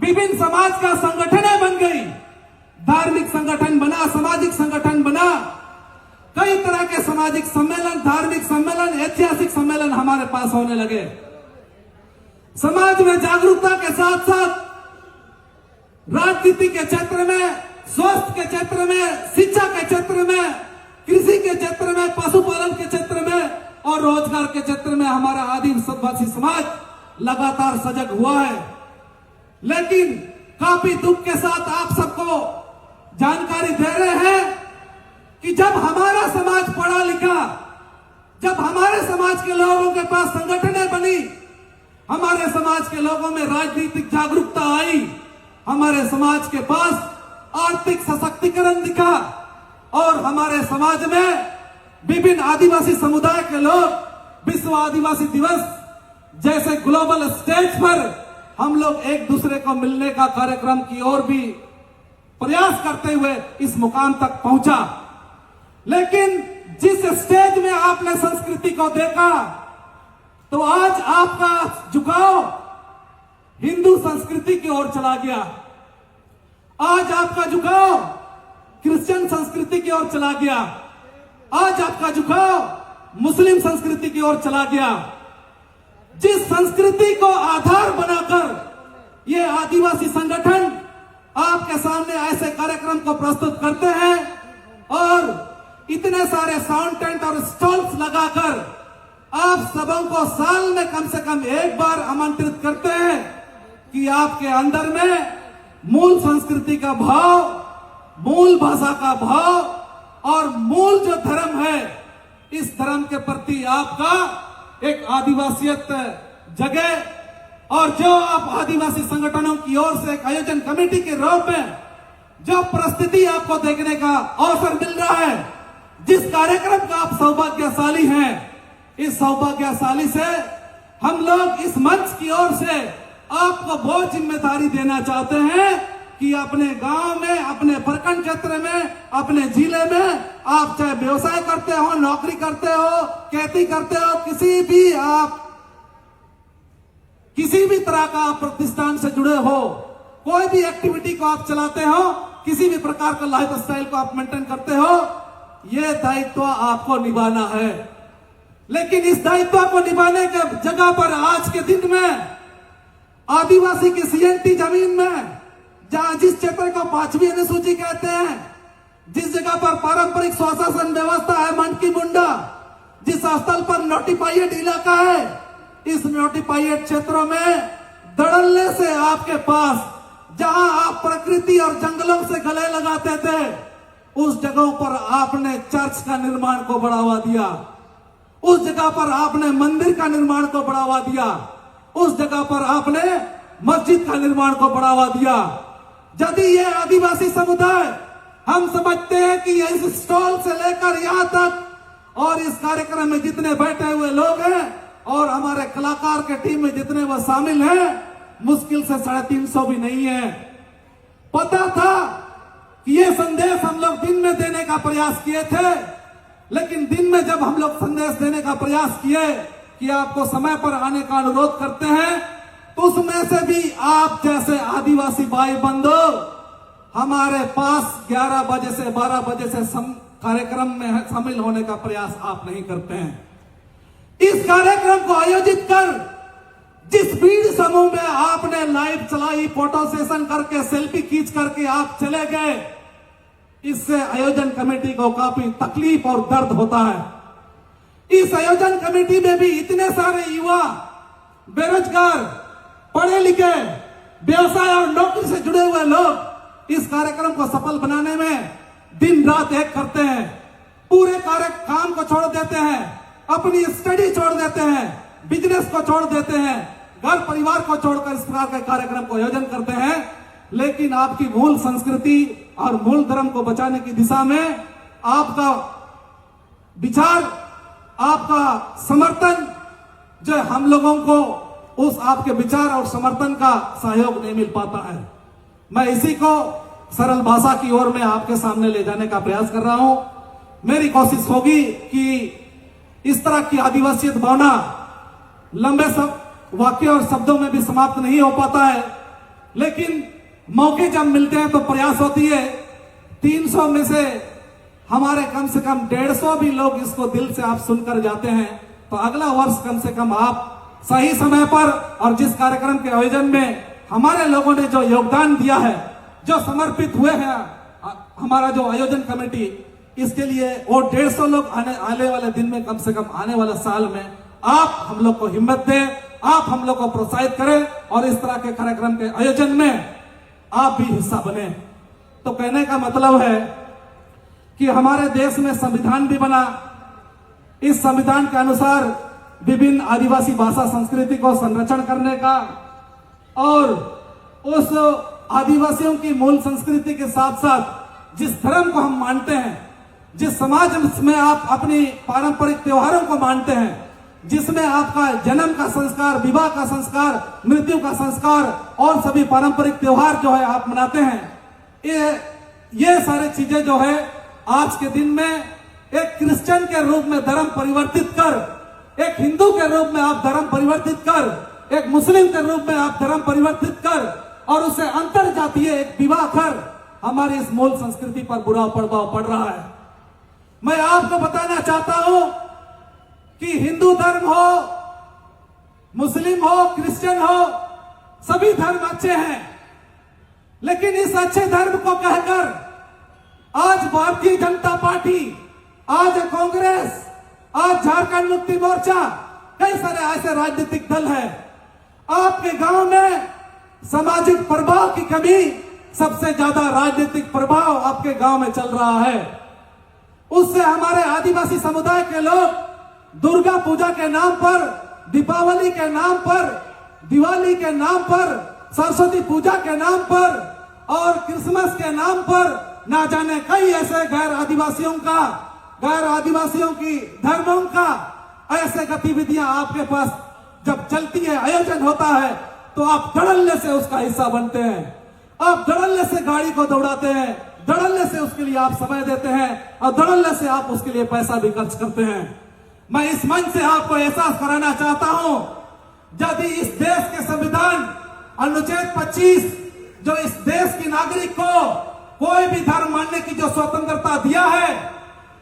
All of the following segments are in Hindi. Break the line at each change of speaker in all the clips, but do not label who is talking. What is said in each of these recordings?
विभिन्न समाज का संगठन बन गई, धार्मिक संगठन बना, सामाजिक संगठन बना, कई तरह के सामाजिक सम्मेलन, धार्मिक सम्मेलन, ऐतिहासिक सम्मेलन हमारे पास होने लगे। समाज में जागरूकता के साथ साथ राजनीति के क्षेत्र में, स्वास्थ्य के क्षेत्र में, शिक्षा के क्षेत्र में, कृषि के क्षेत्र में, पशुपालन के क्षेत्र में और रोजगार के क्षेत्र में हमारा आदिवासी समाज लगातार सजग हुआ है। लेकिन काफी दुख के साथ आप सबको जानकारी दे रहे हैं कि जब हमारा समाज पढ़ा लिखा, जब हमारे समाज के लोगों के पास संगठनें बनी, हमारे समाज के लोगों में राजनीतिक जागरूकता आई, हमारे समाज के पास आर्थिक सशक्तिकरण दिखा और हमारे समाज में विभिन्न आदिवासी समुदाय के लोग विश्व आदिवासी दिवस जैसे ग्लोबल स्टेज पर हम लोग एक दूसरे को मिलने का कार्यक्रम की ओर भी प्रयास करते हुए इस मुकाम तक पहुंचा। लेकिन जिस स्टेज में आपने संस्कृति को देखा, तो आज आपका झुकाव हिंदू संस्कृति की ओर चला गया, आज आपका झुकाव क्रिश्चियन संस्कृति की ओर चला गया, आज आपका झुकाव मुस्लिम संस्कृति की ओर चला गया। जिस संस्कृति को आधार बनाकर ये आदिवासी संगठन आपके सामने ऐसे कार्यक्रम को प्रस्तुत करते हैं और इतने सारे साउंड टेंट और स्टॉल्स लगाकर आप सबों को साल में कम से कम एक बार आमंत्रित करते हैं कि आपके अंदर में मूल संस्कृति का भाव, मूल भाषा का भाव और मूल जो धर्म है, इस धर्म के प्रति आपका एक आदिवासियत जगे और जो आप आदिवासी संगठनों की ओर से एक आयोजन कमेटी के रूप में जो परिस्थिति आपको देखने का अवसर मिल रहा है, जिस कार्यक्रम का आप सौभाग्यशाली हैं, इस सौभाग्यशाली से हम लोग इस मंच की ओर से आपको बहुत जिम्मेदारी देना चाहते हैं कि अपने गांव में, अपने प्रखंड क्षेत्र में, अपने जिले में आप चाहे व्यवसाय करते हो, नौकरी करते हो, खेती करते हो, किसी भी तरह का आप प्रतिष्ठान से जुड़े हो, कोई भी एक्टिविटी को आप चलाते हो, किसी भी प्रकार का लाइफ स्टाइल को आप मेंटेन करते हो, ये दायित्व आपको निभाना है। लेकिन इस दायित्व को निभाने के जगह पर आज के दिन में आदिवासी की सीएनटी जमीन में, जहां जिस क्षेत्र को 5वीं अनुसूची कहते हैं, जिस जगह पर पारंपरिक स्वशासन व्यवस्था है मनकी मुंडा, जिस स्थल पर नोटिफाइड इलाका है, इस नोटिफाइड क्षेत्रों में धड़ल्ले से आपके पास जहां आप प्रकृति और जंगलों से गले लगाते थे, उस जगहों पर आपने चर्च का निर्माण को बढ़ावा दिया, उस जगह पर आपने मंदिर का निर्माण को बढ़ावा दिया, उस जगह पर आपने मस्जिद का निर्माण को बढ़ावा दिया। यदि ये आदिवासी समुदाय, हम समझते हैं कि इस स्टॉल से लेकर यहां तक और इस कार्यक्रम में जितने बैठे हुए लोग हैं और हमारे कलाकार के टीम में जितने वो शामिल हैं, मुश्किल से 350 भी नहीं है। पता था कि ये संदेश हम लोग दिन में देने का प्रयास किए थे, लेकिन दिन में जब हम लोग संदेश देने का प्रयास किए कि आपको समय पर आने का अनुरोध करते हैं, तो उसमें से भी आप जैसे आदिवासी भाई बंधु हमारे पास 11 बजे से 12 बजे से कार्यक्रम में शामिल होने का प्रयास आप नहीं करते हैं। इस कार्यक्रम को आयोजित कर जिस भीड़ समूह में आपने लाइव चलाई, फोटो सेशन करके, सेल्फी खींच करके आप चले गए, इससे आयोजन कमेटी को काफी तकलीफ और दर्द होता है। इस आयोजन कमेटी में भी इतने सारे युवा, बेरोजगार, पढ़े लिखे, व्यवसाय और नौकरी से जुड़े हुए लोग इस कार्यक्रम को सफल बनाने में दिन रात एक करते हैं, पूरे काम को छोड़ देते हैं, अपनी स्टडी छोड़ देते हैं, बिजनेस को छोड़ देते हैं, घर परिवार को छोड़कर इस प्रकार के कार्यक्रम को आयोजन करते हैं। लेकिन आपकी मूल संस्कृति और मूल धर्म को बचाने की दिशा में आपका विचार, आपका समर्थन, जो हम लोगों को उस आपके विचार और समर्थन का सहयोग नहीं मिल पाता है। मैं इसी को सरल भाषा की ओर में आपके सामने ले जाने का प्रयास कर रहा हूं। मेरी कोशिश होगी कि इस तरह की आदिवासियत भावना लंबे वाक्य और शब्दों में भी समाप्त नहीं हो पाता है, लेकिन मौके जब मिलते हैं तो प्रयास होती है 300 में से हमारे कम से कम 150 भी लोग इसको दिल से आप सुनकर जाते हैं, तो अगला वर्ष कम से कम आप सही समय पर और जिस कार्यक्रम के आयोजन में हमारे लोगों ने जो योगदान दिया है, जो समर्पित हुए हैं, हमारा जो आयोजन कमेटी, इसके लिए वो 150 लोग आने वाले दिन में, कम से कम आने वाले साल में आप हम लोग को हिम्मत दें, आप हम लोग को प्रोत्साहित करें और इस तरह के कार्यक्रम के आयोजन में आप भी हिस्सा बने। तो कहने का मतलब है कि हमारे देश में संविधान भी बना, इस संविधान के अनुसार विभिन्न आदिवासी भाषा संस्कृति को संरक्षण करने का और उस आदिवासियों की मूल संस्कृति के साथ साथ जिस धर्म को हम मानते हैं, जिस समाज में आप अपनी पारंपरिक त्योहारों को मानते हैं, जिसमें आपका जन्म का संस्कार, विवाह का संस्कार, मृत्यु का संस्कार और सभी पारंपरिक त्योहार जो है आप मनाते हैं, ये सारे चीजें जो है आज के दिन में एक क्रिश्चियन के रूप में धर्म परिवर्तित कर, एक हिंदू के रूप में आप धर्म परिवर्तित कर, एक मुस्लिम के रूप में आप धर्म परिवर्तित कर और उसे अंतर जातीय एक विवाह कर हमारी इस मूल संस्कृति पर बुरा प्रभाव पड़ रहा है। मैं आपको बताना चाहता हूं कि हिंदू धर्म हो, मुस्लिम हो, क्रिश्चियन हो, सभी धर्म अच्छे हैं, लेकिन इस अच्छे धर्म को कहकर आज भारतीय जनता पार्टी, आज कांग्रेस, आज झारखंड मुक्ति मोर्चा, कई सारे ऐसे राजनीतिक दल हैं, आपके गांव में सामाजिक प्रभाव की कमी, सबसे ज्यादा राजनीतिक प्रभाव आपके गांव में चल रहा है। उससे हमारे आदिवासी समुदाय के लोग दुर्गा पूजा के नाम पर, दीपावली के नाम पर, दिवाली के नाम पर, सरस्वती पूजा के नाम पर और क्रिसमस के नाम पर ना जाने कई ऐसे गैर आदिवासियों की धर्मों का ऐसे गतिविधियां आपके पास जब चलती है, आयोजन होता है, तो आप धड़ल्ले से उसका हिस्सा बनते हैं, आप धड़ल्ले से गाड़ी को दौड़ाते हैं, धड़ल्ले से उसके लिए आप समय देते हैं और धड़ल्ले से आप उसके लिए पैसा भी खर्च करते हैं। मैं इस मंच से आपको एहसास कराना चाहता हूं, यदि इस देश के संविधान अनुच्छेद 25 जो इस देश की नागरिक को कोई भी धर्म मानने की जो स्वतंत्रता दिया है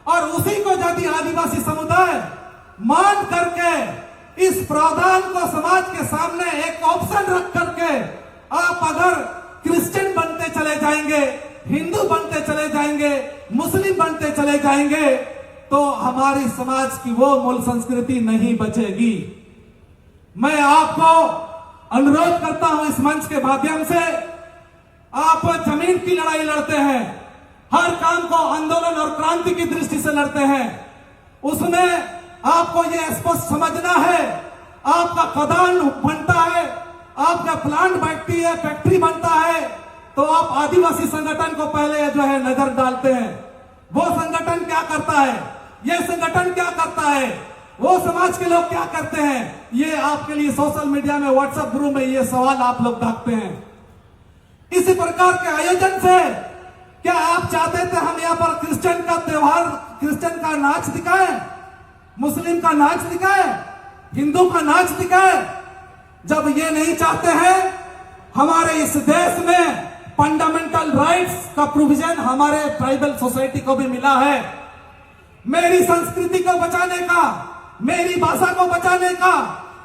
और उसी को यदि आदिवासी समुदाय मान करके इस प्रावधान को समाज के सामने एक ऑप्शन रख करके आप अगर क्रिश्चियन बनते चले जाएंगे, हिंदू बनते चले जाएंगे, मुस्लिम बनते चले जाएंगे, तो हमारी समाज की वो मूल संस्कृति नहीं बचेगी। मैं आपको अनुरोध करता हूं इस मंच के माध्यम से, आप जमीन की लड़ाई लड़ते हैं, हर काम को आंदोलन और क्रांति की दृष्टि से लड़ते हैं, उसमें आपको यह स्पष्ट समझना है, आपका खदान बनता है, आपका प्लांट बैठती है, फैक्ट्री बनता है, तो आप आदिवासी संगठन को पहले जो है नजर डालते हैं। वो संगठन क्या करता है, ये संगठन क्या करता है, वो समाज के लोग क्या करते हैं, ये आपके लिए सोशल मीडिया में, व्हाट्सएप ग्रुप में ये सवाल आप लोग दागते हैं। इसी प्रकार के आयोजन से क्या आप चाहते थे हम यहाँ पर क्रिश्चियन का त्योहार, क्रिश्चियन का नाच दिखाएं, मुस्लिम का नाच दिखाएं, हिंदू का नाच दिखाएं? जब ये नहीं चाहते हैं, हमारे इस देश में फंडामेंटल राइट्स का प्रोविजन हमारे ट्राइबल सोसाइटी को भी मिला है। मेरी संस्कृति को बचाने का, मेरी भाषा को बचाने का,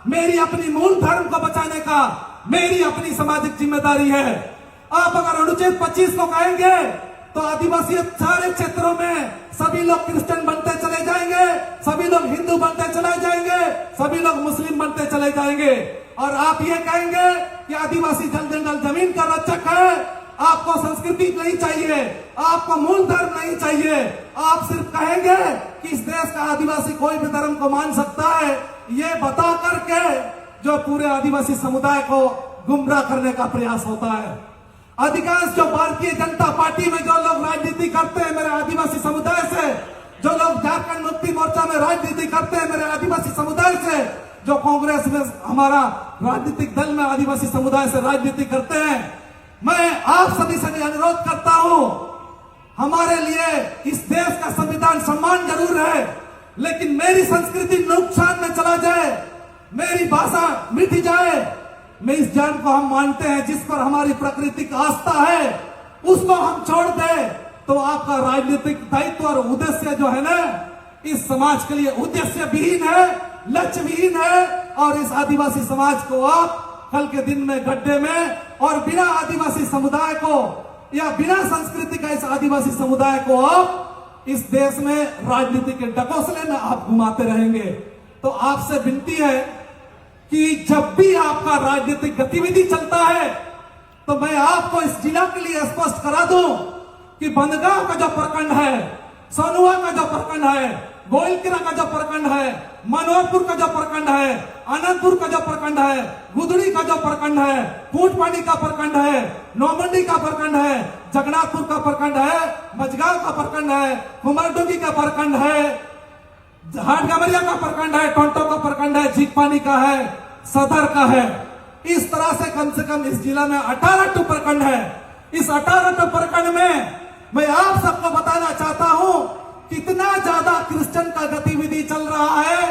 मेरी अपनी मूल धर्म को बचाने का मेरी अपनी सामाजिक जिम्मेदारी है। आप अगर अनुच्छेद 25 को कहेंगे तो आदिवासी सारे क्षेत्रों में सभी लोग क्रिश्चियन बनते चले जाएंगे, सभी लोग हिंदू बनते चले जाएंगे, सभी लोग मुस्लिम बनते चले जाएंगे, और आप ये कहेंगे कि आदिवासी जल जमीन का रक्षक है, आपको संस्कृति नहीं चाहिए, आपको मूल धर्म नहीं चाहिए, आप सिर्फ कहेंगे कि इस देश का आदिवासी कोई भी धर्म को मान सकता है, ये बता करके जो पूरे आदिवासी समुदाय को गुमराह करने का प्रयास होता है। अधिकांश जो भारतीय जनता पार्टी में जो लोग राजनीति करते हैं मेरे आदिवासी समुदाय से, जो लोग झारखंड मुक्ति मोर्चा में राजनीति करते हैं मेरे आदिवासी समुदाय से, जो कांग्रेस में हमारा राजनीतिक दल में आदिवासी समुदाय से राजनीति करते हैं, मैं आप सभी से अनुरोध करता हूं, हमारे लिए इस देश का संविधान सम्मान जरूर है, लेकिन मेरी संस्कृति नुकसान में चला जाए, मेरी भाषा मिट जाए, में इस जान को हम मानते हैं, जिस पर हमारी प्राकृतिक आस्था है, उसको हम छोड़ दें तो आपका राजनीतिक दायित्व और उद्देश्य जो है ना, इस समाज के लिए उद्देश्य विहीन है, लक्ष्य विहीन है। और इस आदिवासी समाज को आप कल के दिन में गड्ढे में, और बिना आदिवासी समुदाय को या बिना संस्कृति का इस आदिवासी समुदाय को आप इस देश में राजनीति के ढकोसले में आप घुमाते रहेंगे। तो आपसे विनती है कि जब भी आपका राजनीतिक गतिविधि चलता है तो मैं आपको इस जिला के लिए स्पष्ट करा दूं कि बंदगांव का जो प्रखंड है, सोनुआ का जो प्रखंड है, गोइलकेरा का जो प्रखंड है, मनोहरपुर का जो प्रखंड है, अनंतपुर का जो प्रखंड है, गुदड़ी का जो प्रखंड है, फूटपानी का प्रखंड है, नौमंडी का प्रखंड है, जगन्नाथपुर का प्रखंड है, मजगांव का प्रखंड है, कुमारडोंगी का प्रखंड है, हाटगमरिया का प्रखंड है, टोंटो का प्रखंड है, झीकपानी का है, सदर का है। इस तरह से कम इस जिला में 18 प्रखंड है। इस 18 प्रखंड में मैं आप सबको बताना चाहता हूं कितना ज्यादा क्रिश्चियन का गतिविधि चल रहा है,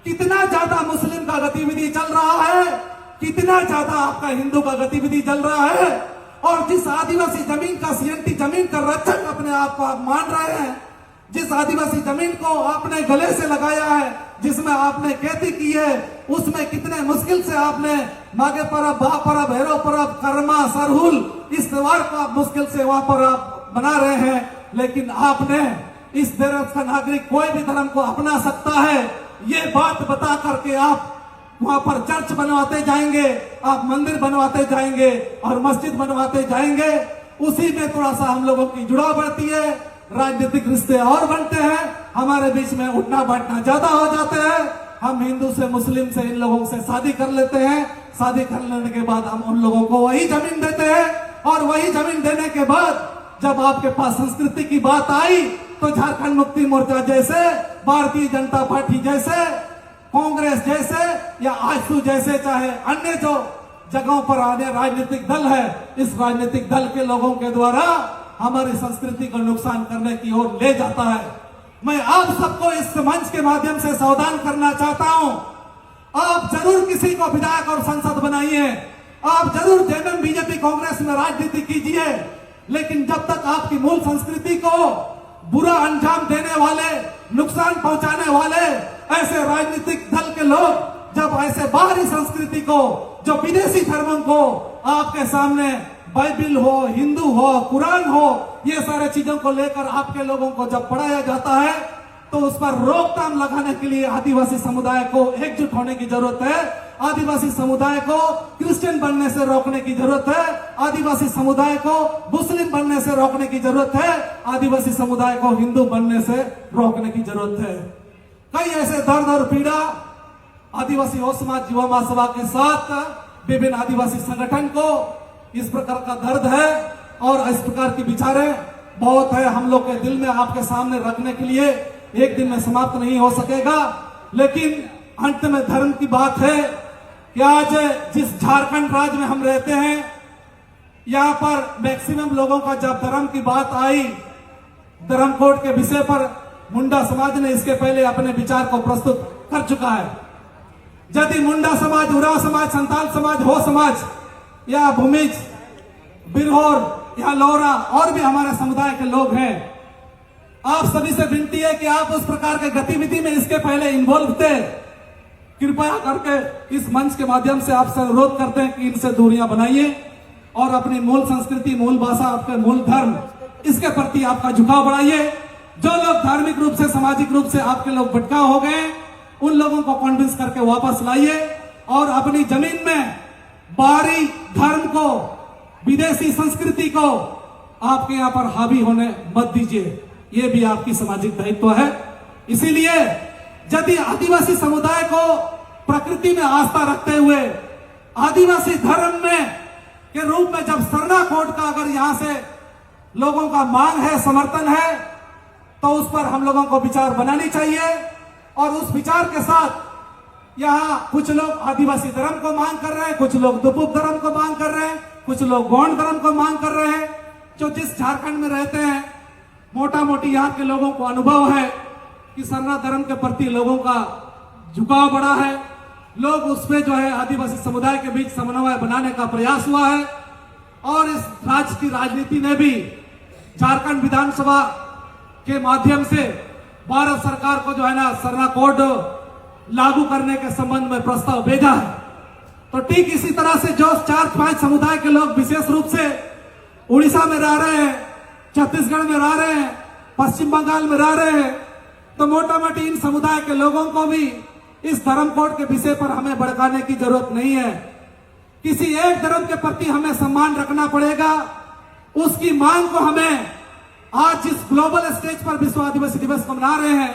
कितना ज्यादा मुस्लिम का गतिविधि चल रहा है, कितना ज्यादा आपका हिंदू का गतिविधि चल रहा है। और जिस आदिवासी जमीन का सीएनटी जमीन का रक्षक अपने आप को आप मान रहे हैं, जिस आदिवासी जमीन को आपने गले से लगाया है, जिसमें आपने खेती की है, उसमें कितने मुश्किल से आपने माघे परब, बहा परब, भैरव परब, कर्मा, सरहुल, इस त्योहार को आप मुश्किल से वहां पर आप बना रहे हैं। लेकिन आपने इस देश का नागरिक कोई भी धर्म को अपना सकता है, ये बात बता करके आप वहां पर चर्च बनवाते जाएंगे, आप मंदिर बनवाते जाएंगे और मस्जिद बनवाते जाएंगे। उसी में थोड़ा सा हम लोगों की जुड़ाव बढ़ती है, राजनीतिक रिश्ते और बनते हैं, हमारे बीच में उठना बैठना ज्यादा हो जाते हैं। हम हिंदू से, मुस्लिम से, इन लोगों से शादी कर लेते हैं। शादी कर लेने के बाद हम उन लोगों को वही जमीन देते हैं, और वही जमीन देने के बाद जब आपके पास संस्कृति की बात आई तो झारखंड मुक्ति मोर्चा जैसे, भारतीय जनता पार्टी जैसे, कांग्रेस जैसे या आजसू जैसे, चाहे अन्य जो जगहों पर आने राजनीतिक दल है, इस राजनीतिक दल के लोगों के द्वारा हमारी संस्कृति को नुकसान करने की ओर ले जाता है। मैं आप सबको इस मंच के माध्यम से सावधान करना चाहता हूं, आप जरूर किसी को विधायक और सांसद बनाइए, आप जरूर जेएमएम, बीजेपी, कांग्रेस में राजनीति कीजिए, लेकिन जब तक आपकी मूल संस्कृति को बुरा अंजाम देने वाले, नुकसान पहुंचाने वाले ऐसे राजनीतिक दल के लोग जब ऐसे बाहरी संस्कृति को, जो विदेशी धर्मों को आपके सामने, बाइबिल हो, हिंदू हो, कुरान हो, ये सारे चीजों को लेकर आपके लोगों को जब पढ़ाया जाता है तो उस पर रोकथाम लगाने के लिए आदिवासी समुदाय को एकजुट होने की जरूरत है। आदिवासी समुदाय को क्रिश्चियन बनने से रोकने की जरूरत है, आदिवासी समुदाय को मुस्लिम बनने से रोकने की जरूरत है, आदिवासी समुदाय को हिंदू बनने से रोकने की जरूरत है। कई ऐसे दर्द और पीड़ा आदिवासी और समाज युवा महासभा के साथ विभिन्न आदिवासी संगठन को इस प्रकार का दर्द है और इस प्रकार की विचारें बहुत है हम लोग के दिल में, आपके सामने रखने के लिए एक दिन में समाप्त नहीं हो सकेगा। लेकिन अंत में धर्म की बात है कि आज जिस झारखंड राज्य में हम रहते हैं, यहाँ पर मैक्सिमम लोगों का जब धर्म की बात आई, धर्म कोड के विषय पर मुंडा समाज ने इसके पहले अपने विचार को प्रस्तुत कर चुका है। यदि मुंडा समाज, उराव समाज, संताल समाज, हो समाज या भूमिज, बिरहोर या लोरा और भी हमारे समुदाय के लोग हैं, आप सभी से विनती है कि आप उस प्रकार के गतिविधि में इसके पहले इन्वॉल्व थे। कृपया करके इस मंच के माध्यम से आपसे अनुरोध करते हैं कि इनसे दूरियां बनाइए और अपनी मूल संस्कृति, मूल भाषा, आपके मूल धर्म, इसके प्रति आपका झुकाव बढ़ाइए। जो लोग धार्मिक रूप से, सामाजिक रूप से आपके लोग भटकाव हो गए, उन लोगों को कॉन्विंस करके वापस लाइए और अपनी जमीन में बाहरी धर्म को, विदेशी संस्कृति को आपके यहाँ पर हावी होने मत दीजिए। ये भी आपकी सामाजिक दायित्व है। इसीलिए यदि आदिवासी समुदाय को प्रकृति में आस्था रखते हुए आदिवासी धर्म में के रूप में जब सरना कोड का अगर यहां से लोगों का मांग है, समर्थन है, तो उस पर हम लोगों को विचार बनानी चाहिए। और उस विचार के साथ यहाँ कुछ लोग आदिवासी धर्म को मांग कर रहे हैं, कुछ लोग दुपुप धर्म को मांग कर रहे हैं, कुछ लोग गौंड धर्म को मांग कर रहे हैं। जो जिस झारखंड में रहते हैं, मोटा मोटी यहाँ के लोगों को अनुभव है कि सरना धर्म के प्रति लोगों का झुकाव बड़ा है लोग उसमें जो है आदिवासी समुदाय के बीच समन्वय बनाने का प्रयास हुआ है। और इस राज्य की राजनीति ने भी झारखंड विधानसभा के माध्यम से भारत सरकार को जो है ना सरना कोड लागू करने के संबंध में प्रस्ताव भेजा है। तो ठीक इसी तरह से जो 4-5 समुदाय के लोग विशेष रूप से उड़ीसा में रह रहे हैं, छत्तीसगढ़ में रह रहे हैं, पश्चिम बंगाल में रह रहे हैं, तो मोटा मोटी इन समुदाय के लोगों को भी इस धर्म कोड के विषय पर हमें भड़काने की जरूरत नहीं है। किसी एक धर्म के प्रति हमें सम्मान रखना पड़ेगा। उसकी मांग को हमें आज जिस ग्लोबल स्टेज पर विश्व आदिवासी दिवस को मना रहे हैं,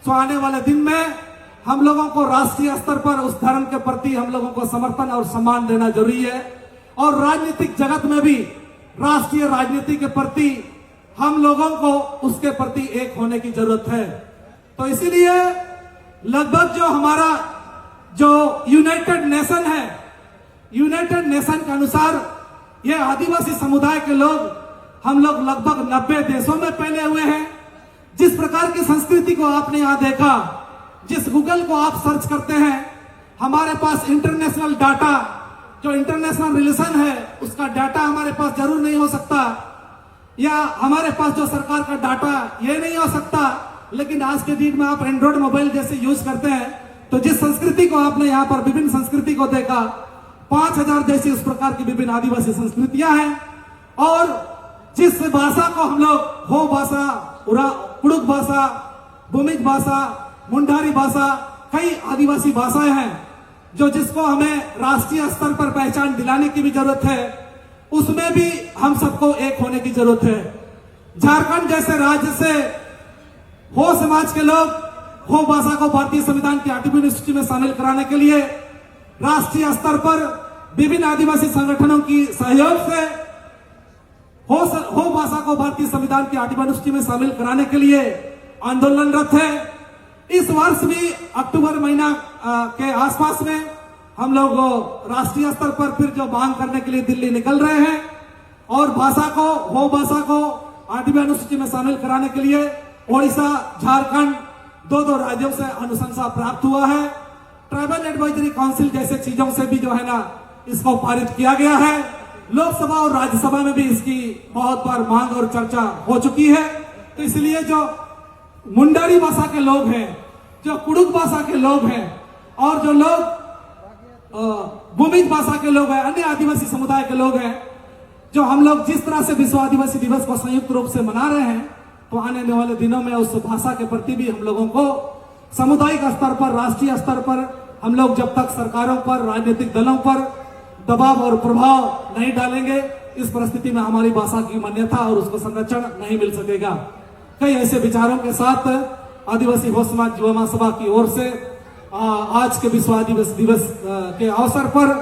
तो आने वाले दिन में हम लोगों को राष्ट्रीय स्तर पर उस धर्म के प्रति हम लोगों को समर्थन और सम्मान देना जरूरी है। और राजनीतिक जगत में भी राष्ट्रीय राजनीति के प्रति हम लोगों को उसके प्रति एक होने की जरूरत है। तो इसीलिए लगभग जो हमारा जो यूनाइटेड नेशन है, यूनाइटेड नेशन के अनुसार ये आदिवासी समुदाय के लोग हम लोग लगभग 90 देशों में फैले हुए हैं। जिस प्रकार की संस्कृति को आपने यहां देखा, जिस गूगल को आप सर्च करते हैं, हमारे पास इंटरनेशनल डाटा, जो इंटरनेशनल रिलेशन है, उसका डाटा हमारे पास जरूर नहीं हो सकता, या हमारे पास जो सरकार का डाटा ये नहीं हो सकता। लेकिन आज के दिन में आप एंड्रॉइड मोबाइल जैसे यूज करते हैं, तो जिस संस्कृति को आपने यहाँ पर विभिन्न संस्कृति को देखा, 5000 जैसी उस प्रकार की विभिन्न आदिवासी संस्कृतियां हैं। और जिस भाषा को हम लोग हो भाषा, कुड़ुक भाषा, भूमिज भाषा, मुंडारी भाषा, कई आदिवासी भाषाएं हैं जो जिसको हमें राष्ट्रीय स्तर पर पहचान दिलाने की भी जरूरत है। उसमें भी हम सबको एक होने की जरूरत है। झारखंड जैसे राज्य से हो समाज के लोग हो भाषा को भारतीय संविधान की 8वीं अनुसूची में शामिल कराने के लिए राष्ट्रीय स्तर पर विभिन्न आदिवासी संगठनों की सहयोग से हो भाषा को भारतीय संविधान की 8वीं अनुसूची में शामिल कराने के लिए आंदोलनरत है। इस वर्ष भी अक्टूबर महीना के आसपास में हम लोग राष्ट्रीय स्तर पर फिर जो मांग करने के लिए दिल्ली निकल रहे हैं। और भाषा को हो भाषा को 8वीं अनुसूची में शामिल कराने के लिए ओडिशा, झारखंड, दो राज्यों से अनुशंसा प्राप्त हुआ है। ट्राइबल एडवाइजरी काउंसिल जैसे चीजों से भी जो है ना इसको पारित किया गया है। लोकसभा और राज्यसभा में भी इसकी बहुत बार मांग और चर्चा हो चुकी है। तो इसलिए जो मुंडारी भाषा के लोग हैं, जो कुड़ुक भाषा के लोग हैं, और जो लोग भूमिज भाषा के लोग हैं, अन्य आदिवासी समुदाय के लोग हैं, जो हम लोग जिस तरह से विश्व आदिवासी दिवस को संयुक्त रूप से मना रहे हैं, तो आने वाले दिनों में उस भाषा के प्रति भी हम लोगों को सामुदायिक स्तर पर, राष्ट्रीय स्तर पर हम लोग जब तक सरकारों पर, राजनीतिक दलों पर दबाव और प्रभाव नहीं डालेंगे, इस परिस्थिति में हमारी भाषा की मान्यता और उसको संरक्षण नहीं मिल सकेगा। कई ऐसे विचारों के साथ आदिवासी हो समाज युवा महासभा की ओर से आज के विश्व आदिवासी दिवस के अवसर पर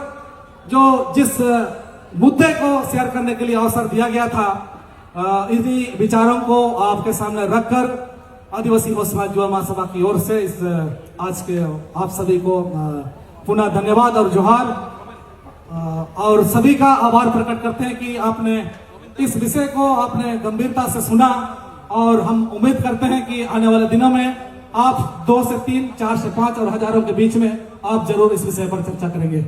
जो जिस मुद्दे को शेयर करने के लिए अवसर दिया गया था, इन्हीं विचारों को आपके सामने रखकर आदिवासी हो समाज युवा महासभा की ओर से इस आज के आप सभी को पुनः धन्यवाद और जोहार, और सभी का आभार प्रकट करते हैं कि आपने इस विषय को आपने गंभीरता से सुना। और हम उम्मीद करते हैं कि आने वाले दिनों में आप 2 से 3, 4 से 5 और हजारों के बीच में आप जरूर इस विषय पर चर्चा करेंगे।